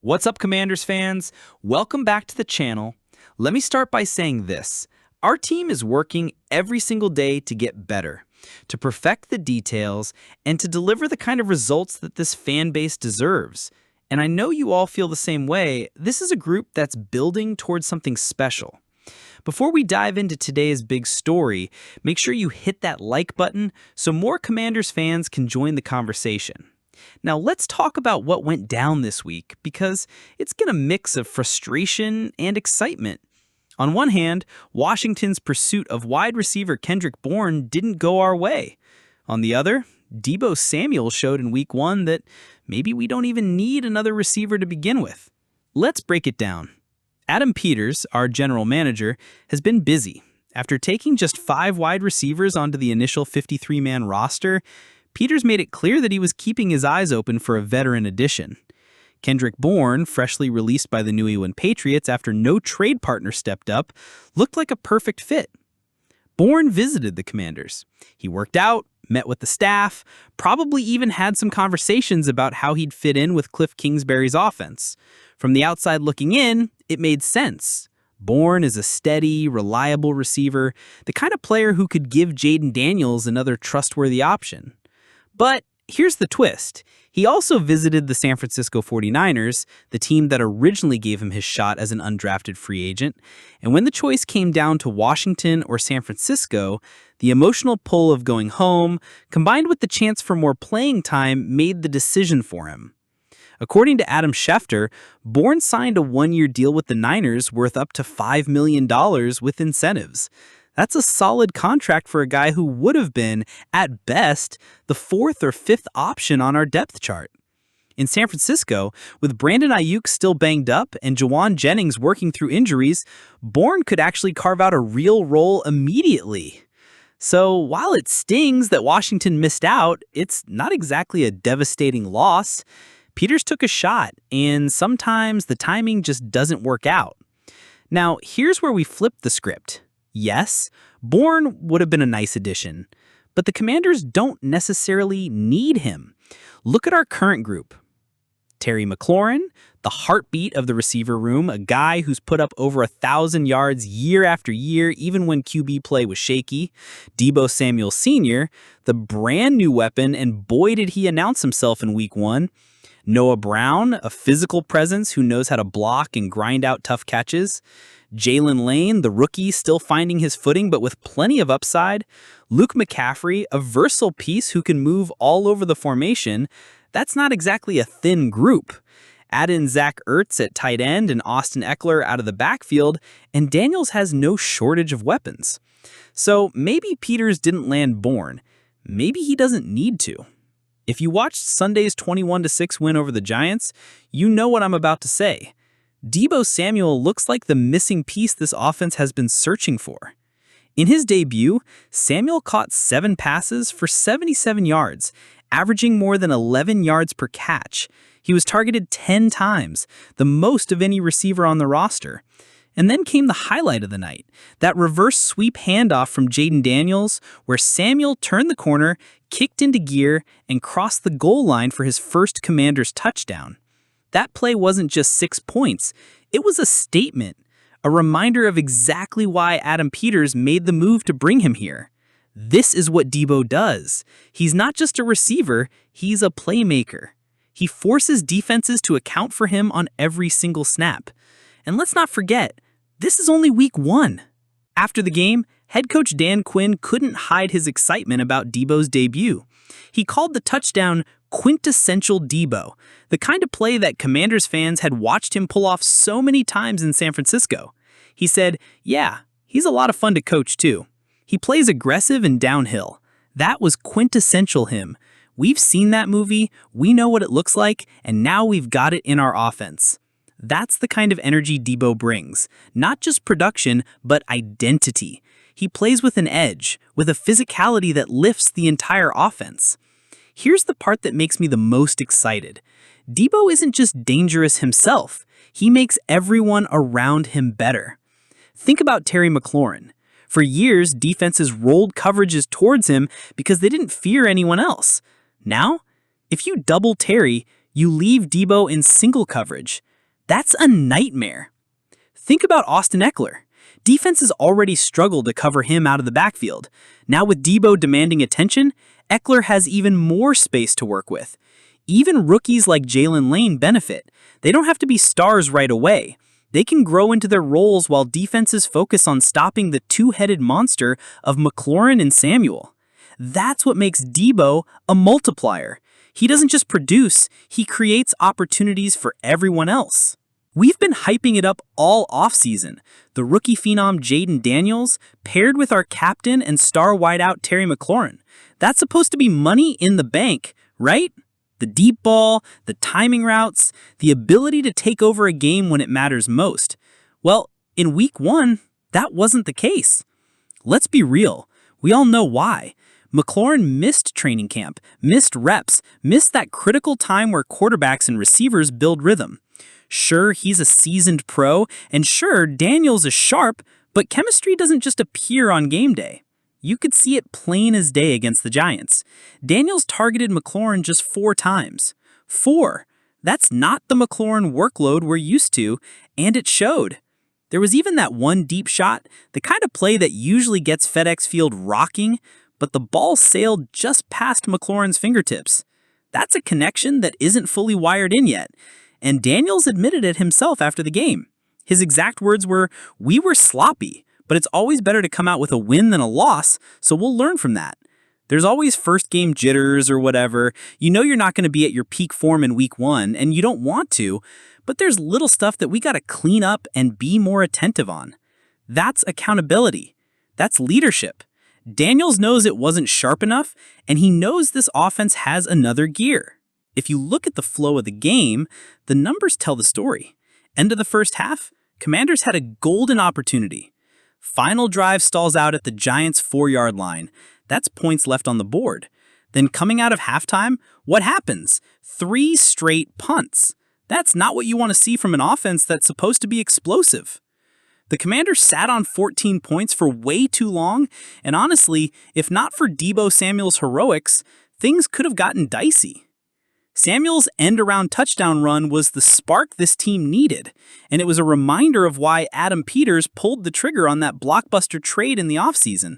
What's up, Commanders fans? Welcome back to the channel. Let me start by saying this. Our team is working every single day to get better, to perfect the details, and to deliver the kind of results that this fan base deserves. And I know you all feel the same way. This is a group that's building towards something special. Before we dive into today's big story, make sure you hit that like button so more Commanders fans can join the conversation. Now let's talk about what went down this week, because it's been a mix of frustration and excitement. On one hand, Washington's pursuit of wide receiver Kendrick Bourne didn't go our way. On the other, Deebo Samuel showed in week 1 that maybe we don't even need another receiver to begin with. Let's break it down. Adam Peters, our general manager, has been busy. After taking just 5 wide receivers onto the initial 53-man roster, Peters made it clear that he was keeping his eyes open for a veteran addition. Kendrick Bourne, freshly released by the New England Patriots after no trade partner stepped up, looked like a perfect fit. Bourne visited the Commanders. He worked out, met with the staff, probably even had some conversations about how he'd fit in with Cliff Kingsbury's offense. From the outside looking in, it made sense. Bourne is a steady, reliable receiver, the kind of player who could give Jayden Daniels another trustworthy option. But here's the twist. He also visited the San Francisco 49ers, the team that originally gave him his shot as an undrafted free agent. And when the choice came down to Washington or San Francisco, the emotional pull of going home, combined with the chance for more playing time, made the decision for him. According to Adam Schefter, Bourne signed a 1-year deal with the Niners worth up to $5 million with incentives. That's a solid contract for a guy who would have been, at best, the 4th or 5th option on our depth chart. In San Francisco, with Brandon Ayuk still banged up and Jauan Jennings working through injuries, Bourne could actually carve out a real role immediately. So while it stings that Washington missed out, it's not exactly a devastating loss. Peters took a shot, and sometimes the timing just doesn't work out. Now, here's where we flip the script. Yes, Bourne would have been a nice addition, but the Commanders don't necessarily need him. Look at our current group. Terry McLaurin, the heartbeat of the receiver room, a guy who's put up over 1,000 yards year after year, even when QB play was shaky. Deebo Samuel Sr., the brand new weapon, and boy did he announce himself in week 1. Noah Brown, a physical presence who knows how to block and grind out tough catches. Jalen Lane, the rookie, still finding his footing but with plenty of upside. Luke McCaffrey, a versatile piece who can move all over the formation. That's not exactly a thin group. Add in Zach Ertz at tight end and Austin Eckler out of the backfield, and Daniels has no shortage of weapons. So maybe Peters didn't land Bourne. Maybe he doesn't need to. If you watched Sunday's 21-6 win over the Giants, you know what I'm about to say. Deebo Samuel looks like the missing piece this offense has been searching for. In his debut, Samuel caught 7 passes for 77 yards, averaging more than 11 yards per catch. He was targeted 10 times, the most of any receiver on the roster. And then came the highlight of the night, that reverse sweep handoff from Jayden Daniels, where Samuel turned the corner, kicked into gear, and crossed the goal line for his first Commanders touchdown. That play wasn't just 6 points, it was a statement, a reminder of exactly why Adam Peters made the move to bring him here. This is what Deebo does. He's not just a receiver, he's a playmaker. He forces defenses to account for him on every single snap. And let's not forget, this is only week 1. After the game, head coach Dan Quinn couldn't hide his excitement about Deebo's debut. He called the touchdown quintessential Deebo, the kind of play that Commanders fans had watched him pull off so many times in San Francisco. He said, yeah, he's a lot of fun to coach too. He plays aggressive and downhill. That was quintessential him. We've seen that movie, we know what it looks like, and now we've got it in our offense. That's the kind of energy Deebo brings. Not just production, but identity. He plays with an edge, with a physicality that lifts the entire offense. Here's the part that makes me the most excited. Deebo isn't just dangerous himself. He makes everyone around him better. Think about Terry McLaurin. For years, defenses rolled coverages towards him because they didn't fear anyone else. Now, if you double Terry, you leave Deebo in single coverage. That's a nightmare. Think about Austin Eckler. Defenses already struggled to cover him out of the backfield. Now with Debo demanding attention, Eckler has even more space to work with. Even rookies like Jalen Lane benefit. They don't have to be stars right away. They can grow into their roles while defenses focus on stopping the two-headed monster of McLaurin and Samuel. That's what makes Debo a multiplier. He doesn't just produce, he creates opportunities for everyone else. We've been hyping it up all offseason. The rookie phenom Jaden Daniels paired with our captain and star wideout Terry McLaurin. That's supposed to be money in the bank, right? The deep ball, the timing routes, the ability to take over a game when it matters most. Well, in week 1, that wasn't the case. Let's be real. We all know why. McLaurin missed training camp, missed reps, missed that critical time where quarterbacks and receivers build rhythm. Sure, he's a seasoned pro, and sure, Daniels is sharp, but chemistry doesn't just appear on game day. You could see it plain as day against the Giants. Daniels targeted McLaurin just 4 times. 4. That's not the McLaurin workload we're used to, and it showed. There was even that one deep shot, the kind of play that usually gets FedEx Field rocking, but the ball sailed just past McLaurin's fingertips. That's a connection that isn't fully wired in yet, and Daniels admitted it himself after the game. His exact words were, "We were sloppy, but it's always better to come out with a win than a loss, so we'll learn from that." There's always first game jitters or whatever. You know you're not going to be at your peak form in week 1, and you don't want to, but there's little stuff that we got to clean up and be more attentive on. That's accountability. That's leadership. Daniels knows it wasn't sharp enough, and he knows this offense has another gear. If you look at the flow of the game, the numbers tell the story. End of the first half, Commanders had a golden opportunity. Final drive stalls out at the Giants' 4-yard line. That's points left on the board. Then coming out of halftime, what happens? 3 straight punts. That's not what you want to see from an offense that's supposed to be explosive. The Commanders sat on 14 points for way too long, and honestly, if not for Debo Samuel's heroics, things could have gotten dicey. Samuel's end-around touchdown run was the spark this team needed, and it was a reminder of why Adam Peters pulled the trigger on that blockbuster trade in the offseason.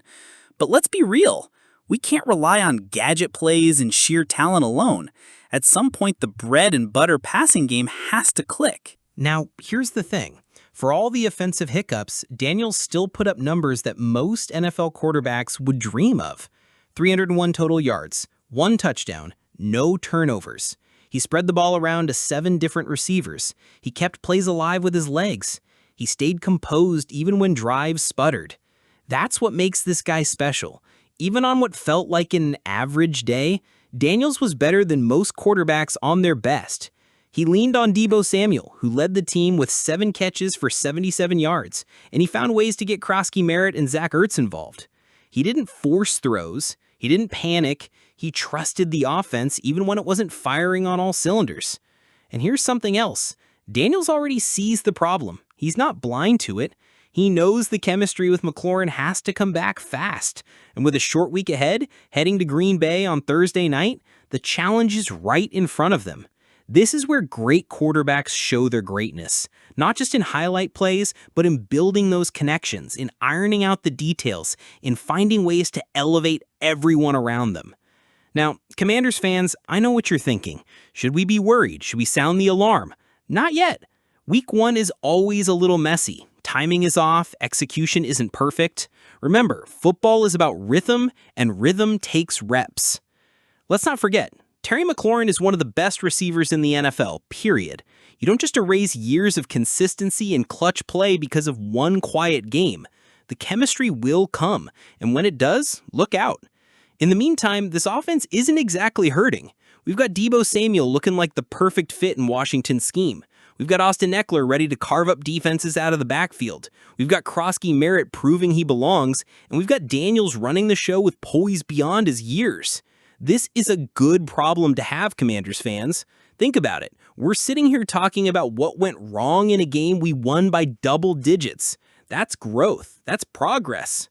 But let's be real, we can't rely on gadget plays and sheer talent alone. At some point, the bread and butter passing game has to click. Now, here's the thing. For all the offensive hiccups, Daniels still put up numbers that most NFL quarterbacks would dream of. 301 total yards, 1 touchdown, no turnovers. He spread the ball around to 7 different receivers. He kept plays alive with his legs. He stayed composed even when drives sputtered. That's what makes this guy special. Even on what felt like an average day, Daniels was better than most quarterbacks on their best. He leaned on Debo Samuel, who led the team with 7 catches for 77 yards, and he found ways to get Krosky Merritt and Zach Ertz involved. He didn't force throws. He didn't panic. He trusted the offense even when it wasn't firing on all cylinders. And here's something else. Daniels already sees the problem. He's not blind to it. He knows the chemistry with McLaurin has to come back fast. And with a short week ahead, heading to Green Bay on Thursday night, the challenge is right in front of them. This is where great quarterbacks show their greatness, not just in highlight plays, but in building those connections, in ironing out the details, in finding ways to elevate everyone around them. Now, Commanders fans, I know what you're thinking. Should we be worried? Should we sound the alarm? Not yet. Week 1 is always a little messy. Timing is off, execution isn't perfect. Remember, football is about rhythm, and rhythm takes reps. Let's not forget, Terry McLaurin is one of the best receivers in the NFL, period. You don't just erase years of consistency and clutch play because of one quiet game. The chemistry will come, and when it does, look out. In the meantime, this offense isn't exactly hurting. We've got Debo Samuel looking like the perfect fit in Washington's scheme. We've got Austin Eckler ready to carve up defenses out of the backfield. We've got Krosky Merritt proving he belongs, and we've got Daniels running the show with poise beyond his years. This is a good problem to have, Commanders fans. Think about it. We're sitting here talking about what went wrong in a game we won by double digits. That's growth. That's progress.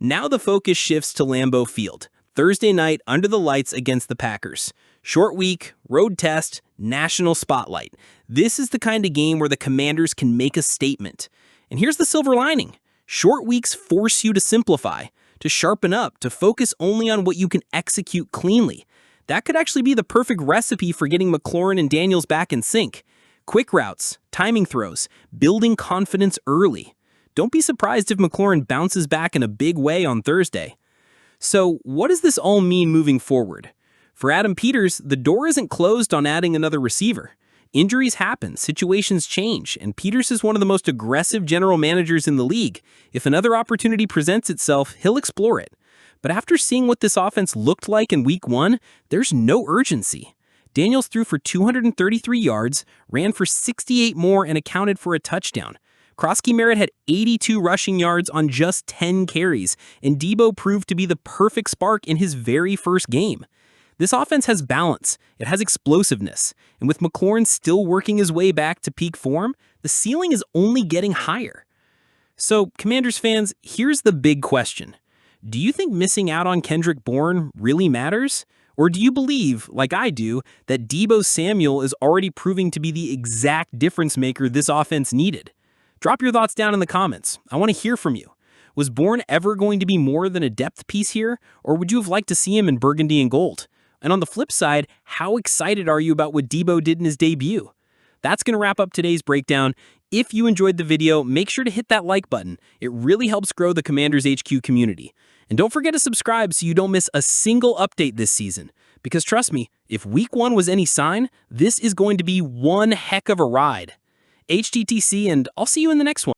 Now the focus shifts to Lambeau Field, Thursday night under the lights against the Packers. Short week, road test, national spotlight. This is the kind of game where the Commanders can make a statement. And here's the silver lining. Short weeks force you to simplify, to sharpen up, to focus only on what you can execute cleanly. That could actually be the perfect recipe for getting McLaurin and Daniels back in sync. Quick routes, timing throws, building confidence early. Don't be surprised if McLaurin bounces back in a big way on Thursday. So, what does this all mean moving forward? For Adam Peters, the door isn't closed on adding another receiver. Injuries happen, situations change, and Peters is one of the most aggressive general managers in the league. If another opportunity presents itself, he'll explore it. But after seeing what this offense looked like in Week 1, there's no urgency. Daniels threw for 233 yards, ran for 68 more, and accounted for a touchdown. Krosky Merritt had 82 rushing yards on just 10 carries, and Debo proved to be the perfect spark in his very first game. This offense has balance, it has explosiveness, and with McLaurin still working his way back to peak form, the ceiling is only getting higher. So, Commanders fans, here's the big question. Do you think missing out on Kendrick Bourne really matters? Or do you believe, like I do, that Debo Samuel is already proving to be the exact difference maker this offense needed? Drop your thoughts down in the comments. I want to hear from you. Was Bourne ever going to be more than a depth piece here, or would you have liked to see him in burgundy and gold? And on the flip side, how excited are you about what Debo did in his debut? That's going to wrap up today's breakdown. If you enjoyed the video, make sure to hit that like button. It really helps grow the Commanders HQ community. And don't forget to subscribe so you don't miss a single update this season. Because trust me, if Week 1 was any sign, this is going to be one heck of a ride. HTTC, and I'll see you in the next one.